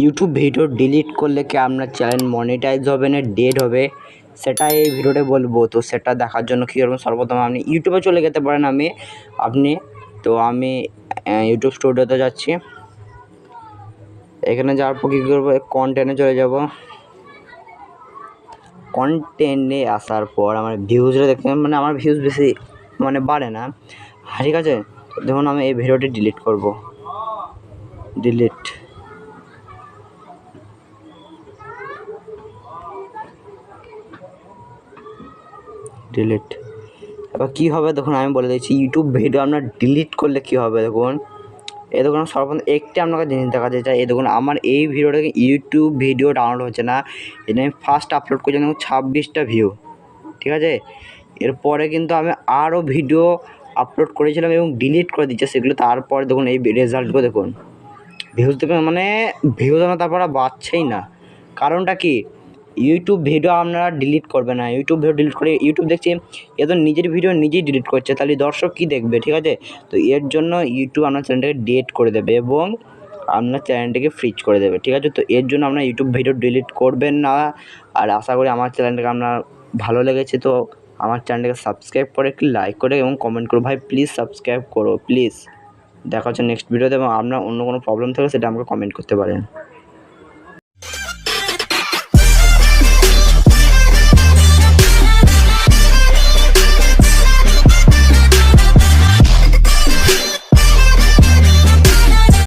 YouTube video delete করলে কি আপনার চ্যানেল মনিটাইজ হবে না ডেড হবে, সেটাই এই ভিডিওতে বলবো। তো সেটা দেখার জন্য কী করবেন, সর্বপ্রথম আপনি ইউটিউবে চলে যেতে পারেন। আমি ইউটিউব স্টুডিওতে যাচ্ছি। এখানে যাওয়ার পর কী করবো, কন্টেন্টে চলে যাব। কন্টেন্টে আসার পর আমার ভিউজটা দেখতে মানে আমার ভিউজ বেশি বাড়ে না, ঠিক আছে। দেখুন আমি এই ভিডিওটি ডিলিট করব, ডিলিট এবার কী হবে দেখুন আমি বলে দিচ্ছি। ইউটিউব ভিডিও আপনার ডিলিট করলে কী হবে দেখুন। এই দেখুন সর্বপ্রথম একটি আপনাকে জিনিস দেখাতে চাই। এই দেখুন আমার এই ভিডিওটাকে ইউটিউব ভিডিও ডাউনলোড হচ্ছে না। এটা আমি ফার্স্ট আপলোড করছি দেখুন 26টা ভিউ, ঠিক আছে। এরপরে কিন্তু আমি আরও ভিডিও আপলোড করেছিলাম এবং ডিলিট করে দিচ্ছে সেগুলো। তারপরে দেখুন এই রেজাল্টগুলো দেখুন, ভিউজ দেখুন ভিউজ আমার তারপর আর বাড়ছেই না। কারণটা কি, ইউটিউব ভিডিও আপনারা ডিলিট করবে না। ইউটিউব ভিডিও ডিলিট করে ইউটিউব দেখছি এ তো নিজের ভিডিও নিজেই ডিলিট করছে, তাহলে দর্শক কী দেখবে, ঠিক আছে। তো এর জন্য ইউটিউব আপনার চ্যানেলটাকে ডিলিট করে দেবে এবং আপনার চ্যানেলটাকে ফ্রিজ করে দেবে, ঠিক আছে। তো এর জন্য আপনার ইউটিউব ভিডিও ডিলিট করবেন না। আর আশা করি আমার চ্যানেলটাকে আপনার ভালো লেগেছে। তো আমার চ্যানেলটাকে সাবস্ক্রাইব করে একটি লাইক করে এবং কমেন্ট করো। ভাই প্লিজ সাবস্ক্রাইব করো প্লিজ। দেখা হচ্ছে নেক্সট ভিডিওতে, এবং আপনার অন্য কোনো প্রবলেম থাকলে সেটা আমাকে কমেন্ট করতে পারেন।